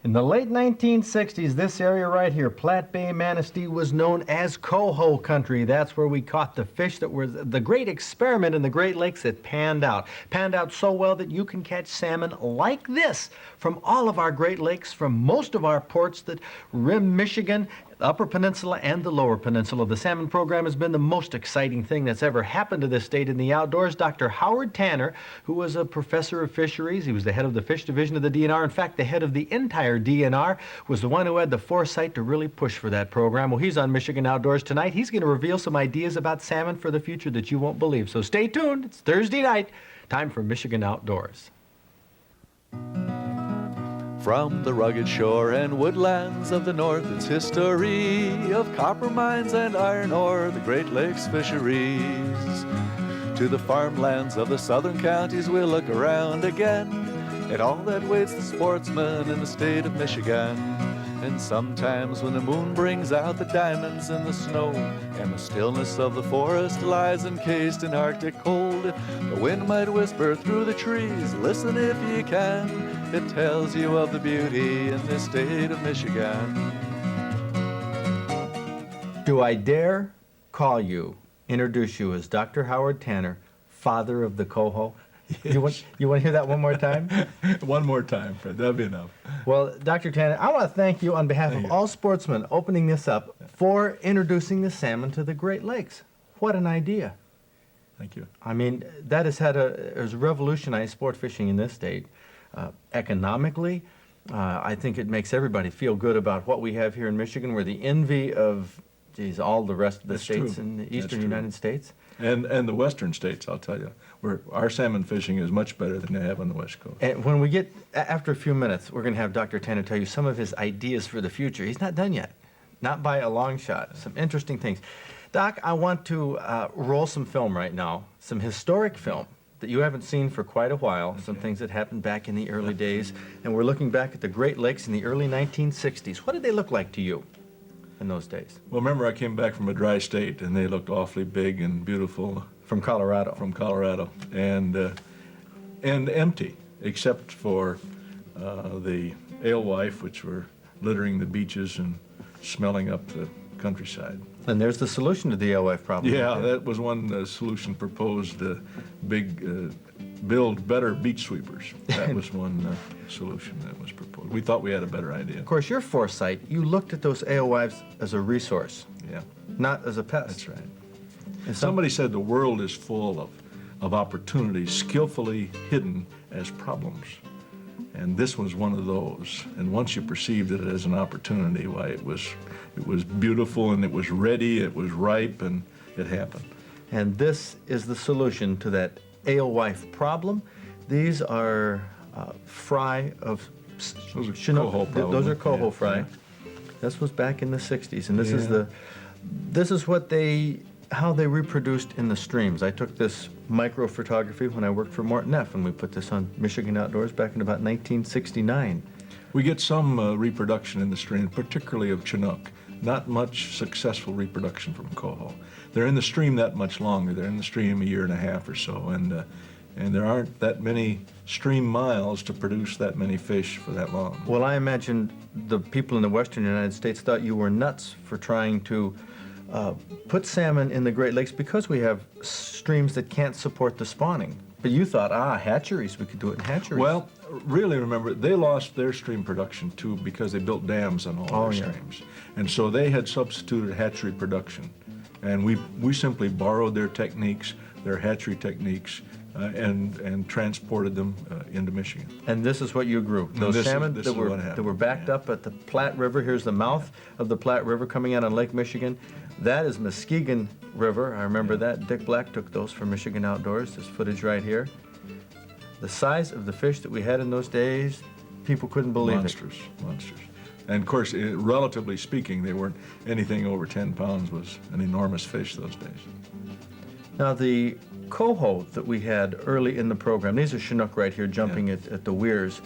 In the late 1960s, this area right here, Platte Bay, Manistee, was known as coho country. That's where we caught the fish that were the great experiment in the Great Lakes that panned out. Panned out so well that you can catch salmon like this from all of our Great Lakes, from most of our ports that rim Michigan, the Upper Peninsula, and the Lower Peninsula. The salmon program has been the most exciting thing that's ever happened to this state in the outdoors. Dr. Howard Tanner, who was a professor of fisheries, he was the head of the fish division of the DNR. In fact, the head of the entire DNR, was the one who had the foresight to really push for that program. Well, he's on Michigan Outdoors tonight. He's going to reveal some ideas about salmon for the future that you won't believe. So stay tuned. It's Thursday night. Time for Michigan Outdoors. From the rugged shore and woodlands of the north, its history of copper mines and iron ore, the Great Lakes fisheries. To the farmlands of the southern counties we'll look around again, at all that waits the sportsman in the state of Michigan. And sometimes when the moon brings out the diamonds in the snow, and the stillness of the forest lies encased in Arctic cold, the wind might whisper through the trees, listen if you can, it tells you of the beauty in this state of Michigan. Do I dare call you, introduce you as Dr. Howard Tanner, father of the coho? You want to hear that one more time? One more time, Fred. That'll be enough. Well, Dr. Tanner, I want to thank you on behalf of all sportsmen opening this up for introducing the salmon to the Great Lakes. What an idea. Thank you. I mean, that has revolutionized sport fishing in this state. Economically, I think it makes everybody feel good about what we have here in Michigan. We're the envy of, geez, all the rest of the states in the eastern United States. And the western states, I'll tell you, where our salmon fishing is much better than they have on the West Coast. And when we get, after a few minutes, we're going to have Dr. Tanner tell you some of his ideas for the future. He's not done yet, not by a long shot. Some interesting things. Doc, I want to roll some film right now, some historic film that you haven't seen for quite a while, some things that happened back in the early days. And we're looking back at the Great Lakes in the early 1960s. What did they look like to you in those days? Well, remember, I came back from a dry state, and they looked awfully big and beautiful. From Colorado. From Colorado, and empty, except for the alewife, which were littering the beaches and smelling up the countryside. And there's the solution to the alewife problem. Yeah, that was one solution proposed, build better beach sweepers. That was one solution that was proposed. We thought we had a better idea. Of course, your foresight, you looked at those alewives as a resource. Yeah. Not as a pest. That's right. And somebody said the world is full of opportunities skillfully hidden as problems. And this was one of those. And once you perceived it as an opportunity, why, it was beautiful, and it was ready, it was ripe, and it happened. And this is the solution to that alewife problem. These are fry of Those are Chinook. coho, probably. Those are coho Yeah, fry. yeah. This was back in the 60s, and this is what how they reproduced in the streams. I took this micro photography when I worked for Morton F., and we put this on Michigan Outdoors back in about 1969. We get some reproduction in the stream, particularly of Chinook. Not much successful reproduction from coho. They're in the stream that much longer. They're in the stream a year and a half or so, and there aren't that many stream miles to produce that many fish for that long. Well, I imagine the people in the western United States thought you were nuts for trying to put salmon in the Great Lakes because we have streams that can't support the spawning. But you thought, hatcheries, we could do it in hatcheries. Well, really, remember, they lost their stream production too because they built dams on all their streams. And so they had substituted hatchery production. And we simply borrowed their techniques, their hatchery techniques, and transported them into Michigan. And this is what you grew. Those salmon that were backed up at the Platte River. Here's the mouth of the Platte River coming out on Lake Michigan. That is Muskegon River. I remember that. Dick Black took those for Michigan Outdoors. This footage right here. The size of the fish that we had in those days, people couldn't believe it. Monsters. And of course, relatively speaking, they weren't anything over 10 pounds was an enormous fish those days. Now the coho that we had early in the program, these are Chinook right here jumping at the weirs,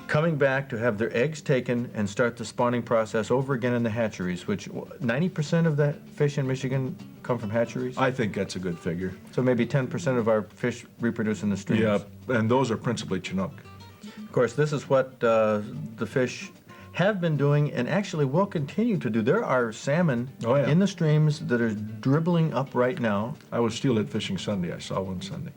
coming back to have their eggs taken and start the spawning process over again in the hatcheries, which 90% of the fish in Michigan come from hatcheries? I think that's a good figure. So maybe 10% of our fish reproduce in the streams? Yeah, and those are principally Chinook. Of course, this is what the fish have been doing and actually will continue to do. There are salmon in the streams that are dribbling up right now. I was steelhead fishing Sunday. I saw one Sunday.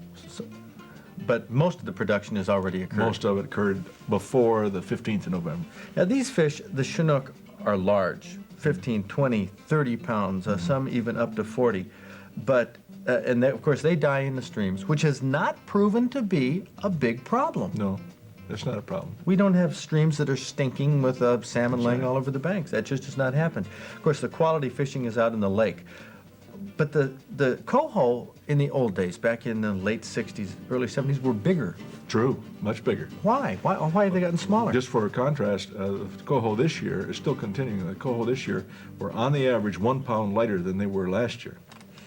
But most of the production has already occurred. Most of it occurred before the 15th of November. Now these fish, the Chinook, are large, 15, 20, 30 pounds, some even up to 40. But, and they, of course, they die in the streams, which has not proven to be a big problem. No, that's not a problem. We don't have streams that are stinking with salmon laying all over the banks. That just does not happen. Of course, the quality fishing is out in the lake. But the coho in the old days, back in the late 60s, early 70s, were bigger. True, much bigger. Why? Why have they gotten smaller? Just for a contrast, the coho this year is still continuing. The coho this year were on the average 1 pound lighter than they were last year.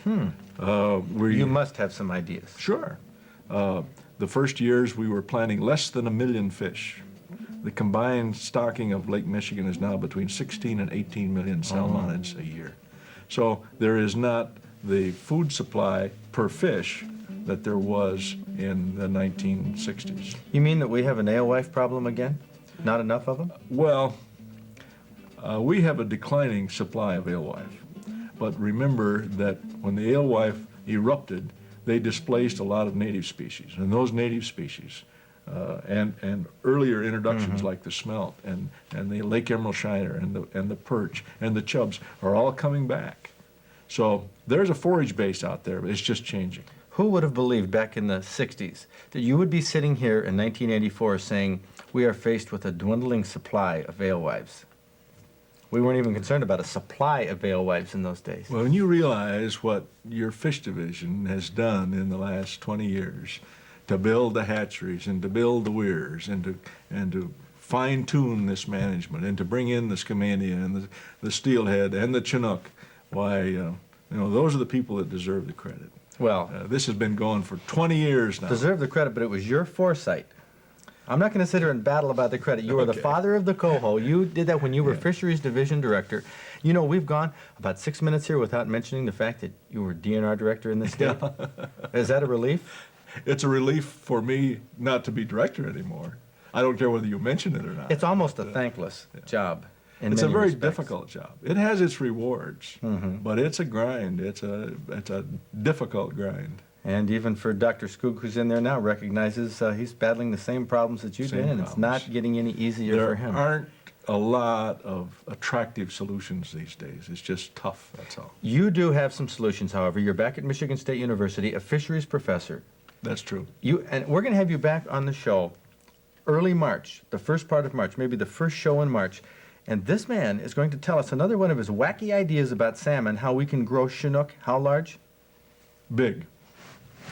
You must have some ideas. Sure. The first years we were planting less than 1 million fish. The combined stocking of Lake Michigan is now between 16 and 18 million salmonids a year. So there is not the food supply per fish that there was in the 1960s. You mean that we have an alewife problem again? Not enough of them? Well, we have a declining supply of alewife. But remember that when the alewife erupted, they displaced a lot of native species. And those native species and earlier introductions like the smelt and the Lake Emerald shiner and the perch and the chubs are all coming back. So there's a forage base out there, but it's just changing. Who would have believed back in the 60s that you would be sitting here in 1984 saying we are faced with a dwindling supply of alewives? We weren't even concerned about a supply of alewives in those days. Well, when you realize what your fish division has done in the last 20 years to build the hatcheries and to build the weirs and to fine-tune this management and to bring in the Scamandia and the steelhead and the Chinook, why, those are the people that deserve the credit. Well, this has been going for 20 years now. Deserve the credit, but it was your foresight. I'm not going to sit here and battle about the credit. You were the father of the coho. You did that when you were Fisheries Division Director. You know, we've gone about 6 minutes here without mentioning the fact that you were DNR Director in the state. Is that a relief? It's a relief for me not to be director anymore. I don't care whether you mention it or not. It's almost a thankless job. It's a very difficult job. It has its rewards, but it's a grind. It's a difficult grind. And even for Dr. Skoog, who's in there now, recognizes he's battling the same problems that you did, and it's not getting any easier for him. There aren't a lot of attractive solutions these days. It's just tough, that's all. You do have some solutions, however. You're back at Michigan State University, a fisheries professor. That's true. And we're going to have you back on the show early March, the first part of March, maybe the first show in March. And this man is going to tell us another one of his wacky ideas about salmon, how we can grow Chinook. How large? Big.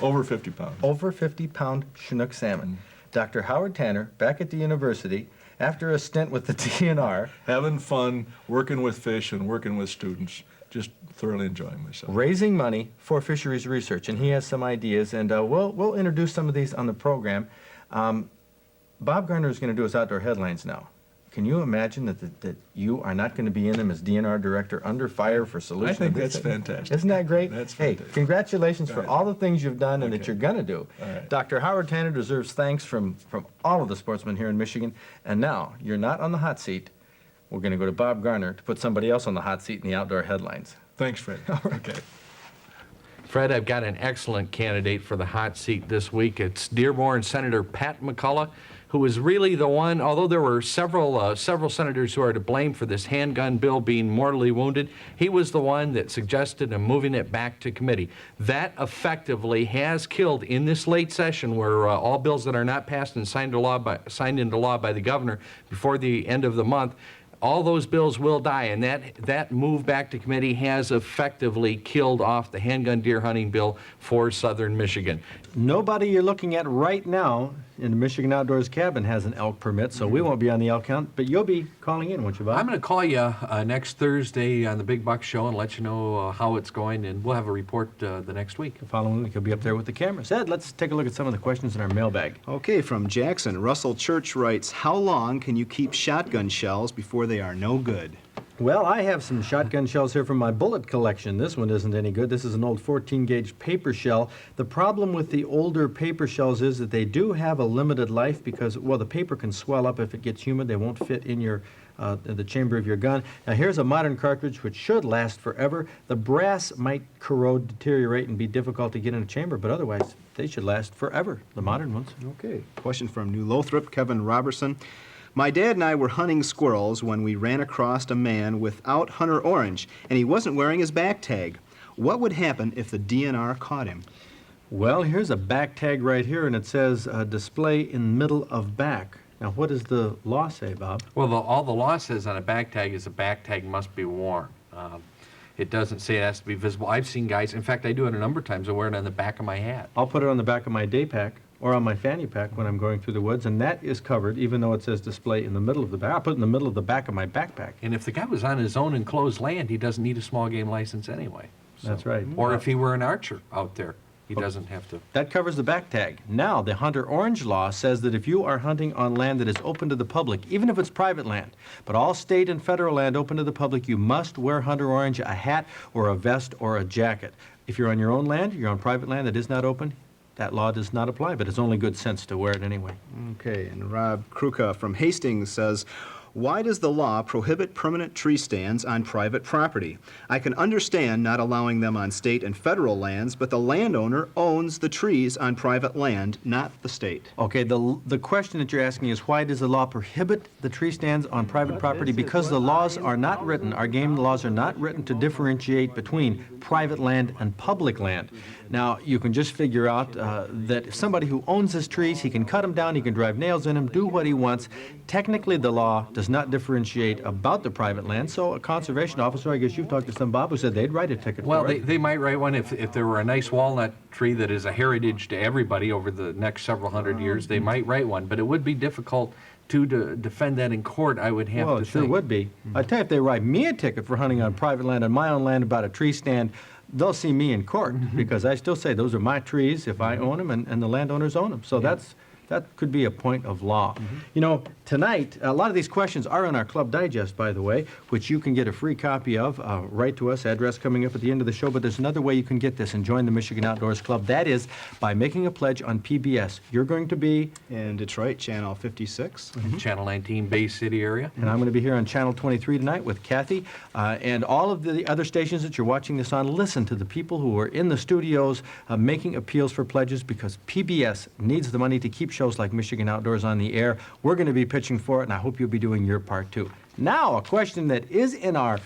Over 50 pounds. Over 50-pound Chinook salmon. Dr. Howard Tanner, back at the university, after a stint with the DNR. Having fun, working with fish and working with students, just thoroughly enjoying myself. Raising money for fisheries research, and he has some ideas, and we'll introduce some of these on the program. Bob Garner is going to do his outdoor headlines now. Can you imagine that you are not going to be in them as DNR Director under fire for solutions? I think that's fantastic. Isn't that great? That's hey, fantastic. Congratulations for all the things you've done and that you're going to do. Right. Dr. Howard Tanner deserves thanks from all of the sportsmen here in Michigan. And now, you're not on the hot seat. We're going to go to Bob Garner to put somebody else on the hot seat in the outdoor headlines. Thanks, Fred. Okay. Fred, I've got an excellent candidate for the hot seat this week. It's Dearborn Senator Pat McCullough, who is really the one, although there were several senators who are to blame for this handgun bill being mortally wounded, he was the one that suggested moving it back to committee. That effectively has killed, in this late session where all bills that are not passed and signed into law by the governor before the end of the month, all those bills will die, and that move back to committee has effectively killed off the handgun deer hunting bill for southern Michigan. Nobody you're looking at right now in the Michigan Outdoors Cabin has an elk permit, so we won't be on the elk count, but you'll be calling in, won't you, Bob? I'm going to call you next Thursday on the Big Buck Show and let you know how it's going, and we'll have a report the next week. The following week, you'll be up there with the cameras. Ed, let's take a look at some of the questions in our mailbag. Okay, from Jackson, Russell Church writes, how long can you keep shotgun shells before they are no good? Well, I have some shotgun shells here from my bullet collection. This one isn't any good. This is an old 14-gauge paper shell. The problem with the older paper shells is that they do have a limited life because, well, the paper can swell up if it gets humid. They won't fit in your the chamber of your gun. Now, here's a modern cartridge which should last forever. The brass might corrode, deteriorate, and be difficult to get in a chamber, but otherwise, they should last forever, the modern ones. Okay. Question from New Lothrop, Kevin Robertson. My dad and I were hunting squirrels when we ran across a man without hunter orange, and he wasn't wearing his back tag. What would happen if the DNR caught him? Well, here's a back tag right here, and it says display in middle of back. Now, what does the law say, Bob? Well, all the law says on a back tag is a back tag must be worn. It doesn't say it has to be visible. I've seen guys, in fact, I do it a number of times, I wear it on the back of my hat. I'll put it on the back of my day pack or on my fanny pack when I'm going through the woods, and that is covered, even though it says display in the middle of the back. I'll put it in the middle of the back of my backpack. And if the guy was on his own enclosed land, he doesn't need a small game license anyway. That's right. Or if he were an archer out there, he doesn't have to. That covers the back tag. Now, the hunter orange law says that if you are hunting on land that is open to the public, even if it's private land, but all state and federal land open to the public, you must wear hunter orange, a hat or a vest or a jacket. If you're on your own land, you're on private land that is not open, that law does not apply, but it's only good sense to wear it anyway. Okay, and Rob Kruka from Hastings says, why does the law prohibit permanent tree stands on private property? I can understand not allowing them on state and federal lands, but the landowner owns the trees on private land, not the state. Okay, the question that you're asking is why does the law prohibit the tree stands on private property? Because the laws are not written, our game laws are not written to differentiate between private land and public land. Now, you can just figure out that if somebody who owns his trees, he can cut them down, he can drive nails in them, do what he wants. Technically, the law does not differentiate about the private land, so a conservation officer, I guess you've talked to some Bob, who said they'd write a ticket Well, for it. they might write one if there were a nice walnut tree that is a heritage to everybody over the next several hundred years, they might write one, but it would be difficult to defend that in court, I would have Well, to it sure think. would be. I tell you, if they write me a ticket for hunting on private land on my own land about a tree stand, they'll see me in court because I still say those are my trees if I own them and the landowners own them. So that could be a point of law. You know, tonight, a lot of these questions are in our Club Digest, by the way, which you can get a free copy of. Write to us, address coming up at the end of the show, but there's another way you can get this and join the Michigan Outdoors Club. That is by making a pledge on PBS. You're going to be In Detroit, Channel 56. Channel 19, Bay City area. and I'm going to be here on Channel 23 tonight with Kathy. And all of the other stations that you're watching this on, listen to the people who are in the studios making appeals for pledges because PBS needs the money to keep shows like Michigan Outdoors on the air. We're going to be pitching for it, and I hope you'll be doing your part, too. Now, a question that is in our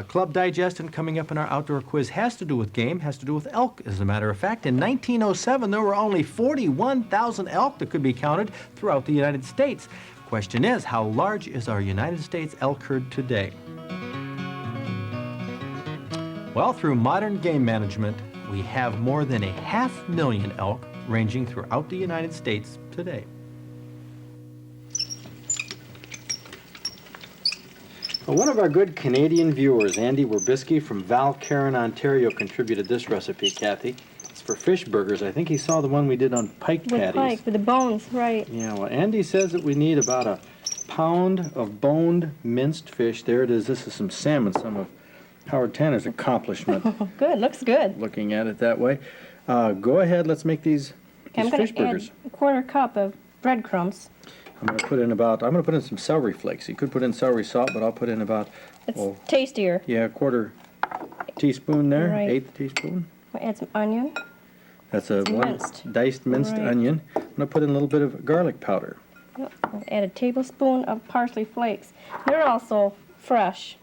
Club Digest and coming up in our outdoor quiz has to do with game, has to do with elk, as a matter of fact. In 1907, there were only 41,000 elk that could be counted throughout the United States. Question is, how large is our United States elk herd today? Well, through modern game management, we have more than 500,000 elk ranging throughout the United States today. Well, one of our good Canadian viewers, Andy Werbisky from Valcarin, Ontario, contributed this recipe, Kathy. It's for fish burgers. I think he saw the one we did on pike With patties. pike, with the bones, right. Yeah, well, Andy says that we need about a pound of boned minced fish. There it is. This is some salmon, some of Howard Tanner's accomplishment, Good, looks good. looking at it that way. Go ahead, let's make these I'm going fish to add burgers. a quarter cup of breadcrumbs. I'm going to put in some celery flakes. You could put in celery salt, but I'll put in about, It's oh, tastier. yeah, a quarter teaspoon there, Right. eighth teaspoon. We'll add some onion. That's a one Minced. diced minced Right. onion. I'm going to put in a little bit of garlic powder. Yep. I'll add a tablespoon of parsley flakes. They're also fresh.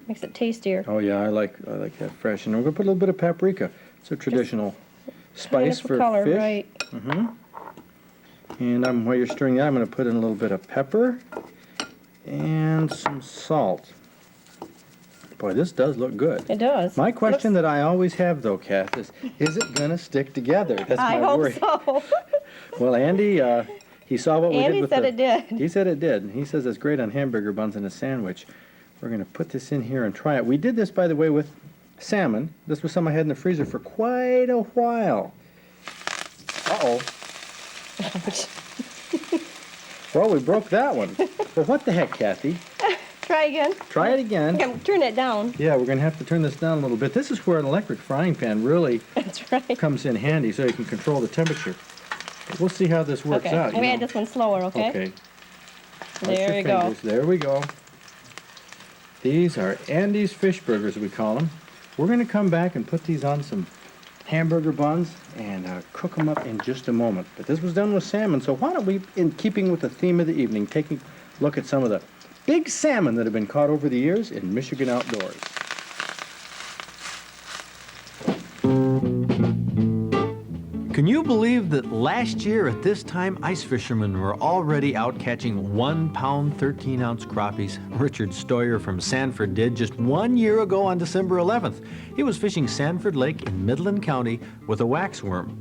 Makes it tastier. Oh yeah, I like that fresh. And we're going to put a little bit of paprika. It's a traditional spice Kind of for color, fish. right. And while you're stirring that, I'm going to put in a little bit of pepper and some salt. Boy, this does look good. It does. My question that I always have, though, Kath, is it going to stick together? That's I my hope worry. so. Well, Andy, he saw what we did Andy with said the... it did. He said it did. He says it's great on hamburger buns and a sandwich. We're going to put this in here and try it. We did this, by the way, with salmon. This was some I had in the freezer for quite a while. Uh-oh. Well, we broke that one. Well, what the heck, Kathy? try again? Try it again. Okay, turn it down. Yeah, we're going to have to turn this down a little bit. This is where an electric frying pan really That's right. comes in handy so you can control the temperature. We'll see how this works Okay, out. we had this one slower, okay? Okay. Watch There your you go. fingers. There we go. These are Andy's fish burgers, we call them. We're going to come back and put these on some hamburger buns and cook them up in just a moment. But this was done with salmon, so why don't we, in keeping with the theme of the evening, take a look at some of the big salmon that have been caught over the years in Michigan outdoors. Can you believe that last year at this time, ice fishermen were already out catching 1 pound, 13-ounce crappies? Richard Stoyer from Sanford did just 1 year ago on December 11th. He was fishing Sanford Lake in Midland County with a waxworm.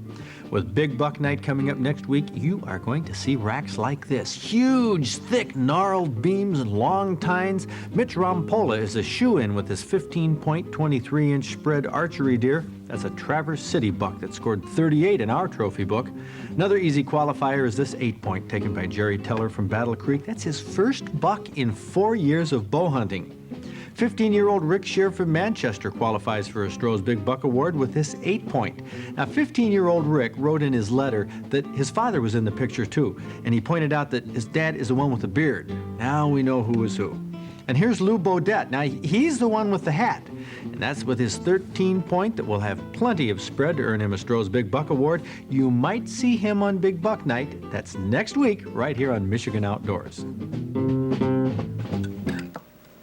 With Big Buck Night coming up next week, you are going to see racks like this. Huge, thick, gnarled beams and long tines. Mitch Rampola is a shoe-in with his 15-point, 23-inch spread archery deer. That's a Traverse City buck that scored 38 in our trophy book. Another easy qualifier is this 8-point taken by Jerry Teller from Battle Creek. That's his first buck in 4 years of bow hunting. 15-year-old Rick Shear from Manchester qualifies for a Stroh's Big Buck Award with this 8-point. Now, 15-year-old Rick wrote in his letter that his father was in the picture too, and he pointed out that his dad is the one with the beard. Now we know who is who. And here's Lou Bodette. Now, he's the one with the hat, and that's with his 13-point that will have plenty of spread to earn him a Stroh's Big Buck Award. You might see him on Big Buck Night. That's next week, right here on Michigan Outdoors.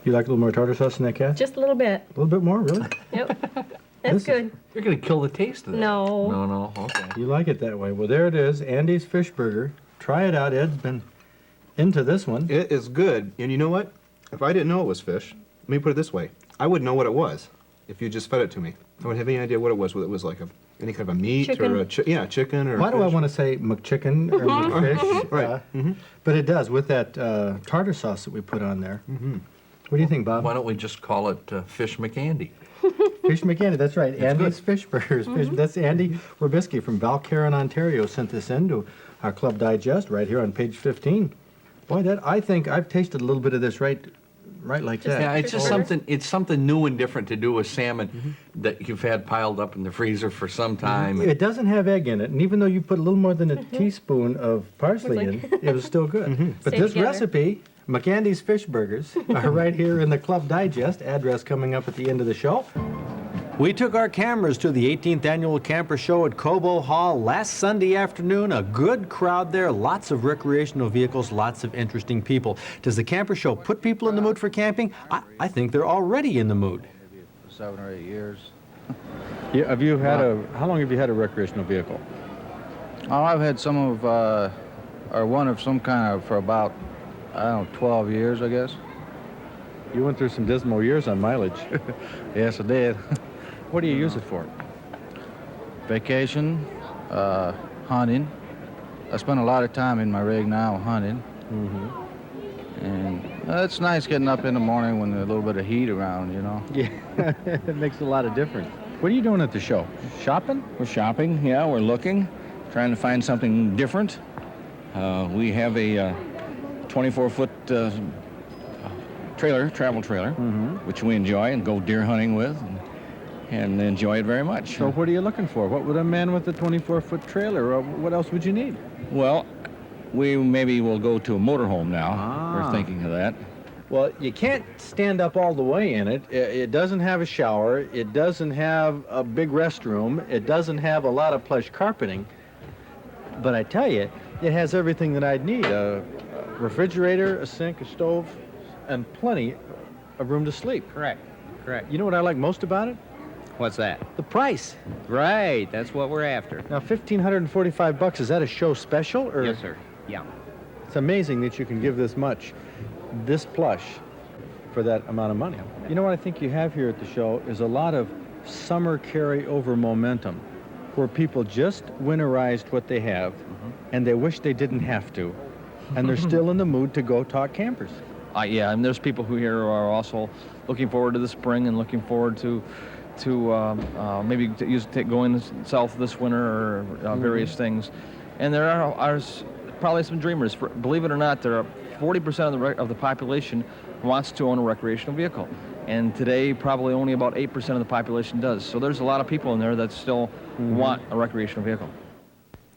You like a little more tartar sauce in that, Cat? Just a little bit. A little bit more, really? Yep. That's good. You're going to kill the taste of that. No. No, okay. You like it that way. Well, there it is, Andy's Fish Burger. Try it out. Ed's been into this one. It is good. And you know what? If I didn't know it was fish, let me put it this way. I wouldn't know what it was if you just fed it to me. I wouldn't have any idea what it was, whether it was like any kind of a meat Chicken. or a chicken or Why do I fish. want to say McChicken or McFish? Right. But it does with that tartar sauce that we put on there. What do you think, Bob? Why don't we just call it Fish McAndy? Fish McAndy, that's right. Andy's Fish Burgers. That's Andy Robisky from Balcarron, Ontario, sent this in to our Club Digest right here on page 15. Boy, I think I've tasted a little bit of this right like that. Yeah, it's just Fish burger? something new and different to do with salmon that you've had piled up in the freezer for some time. It doesn't have egg in it, and even though you put a little more than a teaspoon of parsley in, it was still good. But Stay this together. recipe, McAndy's Fish Burgers, are right here in the Club Digest, address coming up at the end of the show. We took our cameras to the 18th Annual Camper Show at Cobo Hall last Sunday afternoon. A good crowd there, lots of recreational vehicles, lots of interesting people. Does the Camper Show put people in the mood for camping? I think they're already in the mood. 7 or 8 years. Yeah, how long have you had a recreational vehicle? Oh, I've had some of, or one of some kind of for about, 12 years, I guess. You went through some dismal years on mileage. Yes, I did. What do you use it for? Vacation, hunting. I spend a lot of time in my rig now hunting. And it's nice getting up in the morning when there's a little bit of heat around, you know. Yeah, it makes a lot of difference. What are you doing at the show? Shopping? We're shopping, yeah, we're looking, trying to find something different. We have a 24-foot travel trailer, which we enjoy and go deer hunting with and enjoy it very much. So what are you looking for? What would a man with a 24-foot trailer, or what else would you need? Well, we maybe will go to a motorhome now. We're thinking of that. Well, you can't stand up all the way in it. It doesn't have a shower. It doesn't have a big restroom. It doesn't have a lot of plush carpeting. But I tell you, it has everything that I'd need. A refrigerator, a sink, a stove, and plenty of room to sleep. Correct. You know what I like most about it? What's that? The price. Right, that's what we're after. Now, $1,545, is that a show special? Or? Yes, sir. Yeah. It's amazing that you can give this much, this plush, for that amount of money. You know what I think you have here at the show is a lot of summer carry-over momentum, where people just winterized what they have, and they wish they didn't have to, and they're still in the mood to go talk campers. Yeah, and there's people who here are also looking forward to the spring and looking forward to maybe going south this winter or various things. And there are probably some dreamers. Believe it or not, there are 40% of the population wants to own a recreational vehicle. And today, probably only about 8% of the population does. So there's a lot of people in there that still want a recreational vehicle.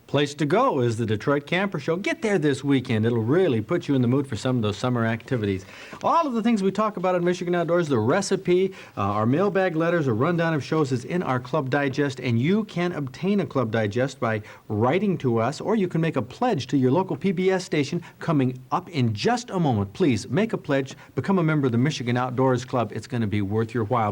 Place to go is the Detroit Camper Show. Get there this weekend. It'll really put you in the mood for some of those summer activities. All of the things we talk about in Michigan Outdoors, the recipe, our mailbag letters, a rundown of shows is in our Club Digest, and you can obtain a Club Digest by writing to us, or you can make a pledge to your local PBS station coming up in just a moment. Please make a pledge, become a member of the Michigan Outdoors Club. It's going to be worth your while.